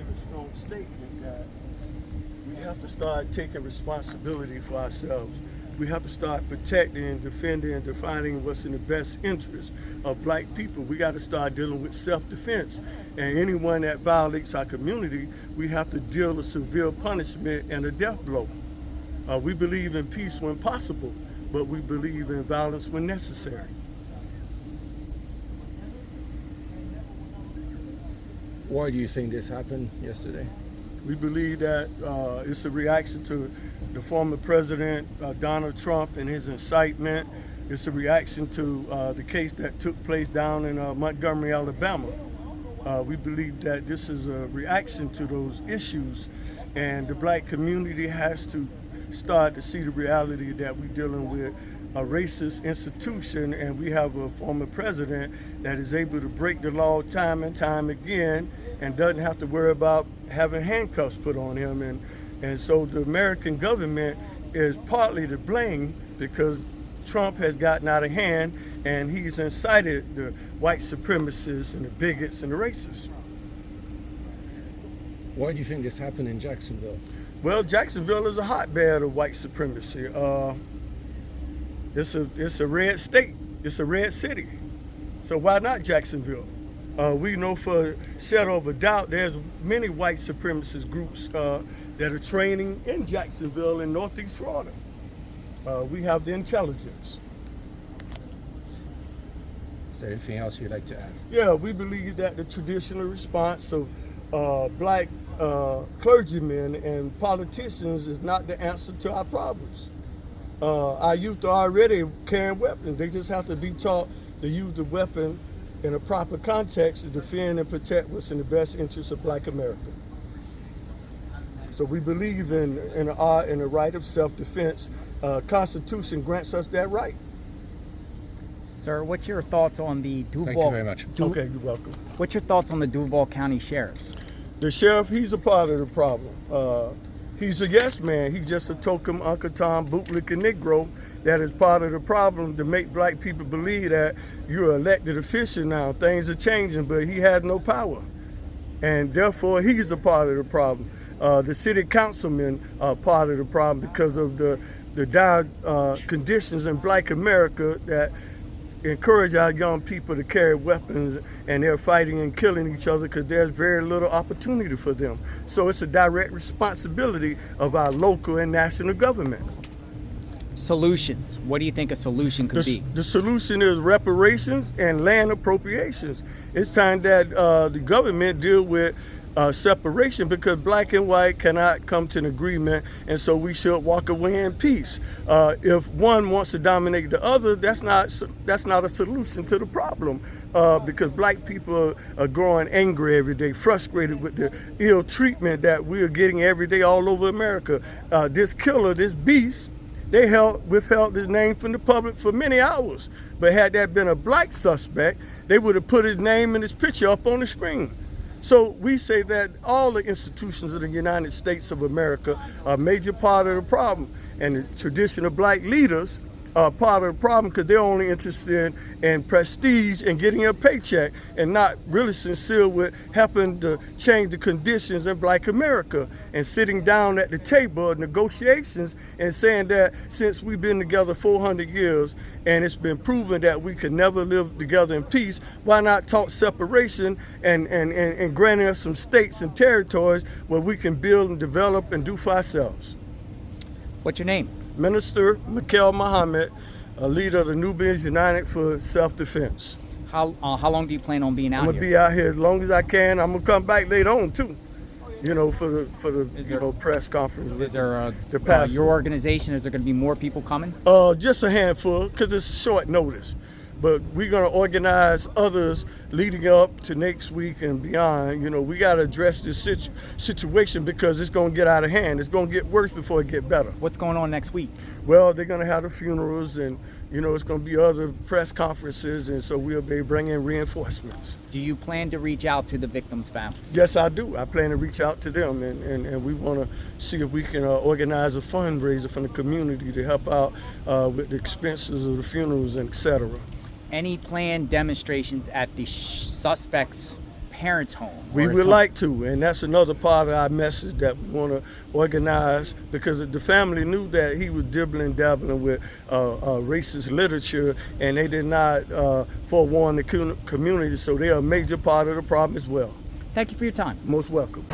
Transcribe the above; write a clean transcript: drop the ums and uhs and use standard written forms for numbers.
made a strong statement that we have to start taking responsibility for ourselves. We have to start protecting, defending, and defining what's in the best interest of black people. We got to start dealing with self-defense. And anyone that violates our community, we have to deal with severe punishment and a death blow. We believe in peace when possible, but we believe in violence when necessary. Why do you think this happened yesterday? We believe that it's a reaction to the former president, Donald Trump, and his incitement. It's a reaction to the case that took place down in Montgomery, Alabama. We believe that this is a reaction to those issues, and the black community has to start to see the reality that we're dealing with a racist institution, and we have a former president that is able to break the law time and time again and doesn't have to worry about having handcuffs put on him. And so the American government is partly to blame because Trump has gotten out of hand and he's incited the white supremacists and the bigots and the racists. Why do you think this happened in Jacksonville? Well, Jacksonville is a hotbed of white supremacy. It's a red state. It's a red city. So why not Jacksonville? We know for a shadow of a doubt there's many white supremacist groups that are training in Jacksonville in Northeast Florida. We have the intelligence. Is there anything else you'd like to add? Yeah, we believe that the traditional response of black clergymen and politicians is not the answer to our problems. Our youth are already carrying weapons. They just have to be taught to use the weapon in a proper context to defend and protect what's in the best interest of black America. So we believe in the right of self-defense. Constitution grants us that right. Sir, what's your thoughts on the Duval? Thank you very much. Okay, you're welcome. What's your thoughts on the Duval County sheriffs? The sheriff, he's a part of the problem. He's a yes man. He's just a token Uncle Tom bootlicking Negro that is part of the problem to make black people believe that you're an elected official now. Things are changing, but he has no power. And therefore, he's a part of the problem. The city councilmen are part of the problem because of the dire conditions in black America that encourage our young people to carry weapons, and they're fighting and killing each other because there's very little opportunity for them. So it's a direct responsibility of our local and national government. Solutions. What do you think a solution could be? The solution is reparations and land appropriations. It's time that the government deal with separation because black and white cannot come to an agreement, and so we should walk away in peace. If one wants to dominate the other, that's not a solution to the problem because black people are growing angry every day, frustrated with the ill treatment that we are getting every day all over America. This killer, this beast, they withheld his name from the public for many hours. But had that been a black suspect, they would have put his name and his picture up on the screen. So we say that all the institutions of the United States of America are a major part of the problem. And the traditional black leaders are part of the problem because they're only interested in prestige and getting a paycheck and not really sincere with helping to change the conditions in black America and sitting down at the table of negotiations and saying that since we've been together 400 years and it's been proven that we can never live together in peace, why not talk separation and granting us some states and territories where we can build and develop and do for ourselves. What's your name? Minister Mikhail Muhammad, a leader of the Nubians United for Self-Defense. How long do you plan on being out I'm here? gonna be out here as long as I can. I'm gonna come back later on too, for the press conference. Is there the pastor. your organization? Is there going to be more people coming? Just a handful, because it's short notice. But we're gonna organize others leading up to next week and beyond. We gotta address this situation because it's gonna get out of hand. It's gonna get worse before it get better. What's going on next week? Well, they're gonna have the funerals and it's gonna be other press conferences, and so we'll be bringing reinforcements. Do you plan to reach out to the victims' families? Yes, I do. I plan to reach out to them, and we wanna see if we can organize a fundraiser from the community to help out with the expenses of the funerals and et cetera. Any planned demonstrations at the suspects' parents' home? We or his would home? like to, and that's another part of our message that we want to organize, because the family knew that he was dabbling with racist literature, and they did not forewarn the community, so they're a major part of the problem as well. Thank you for your time. Most welcome.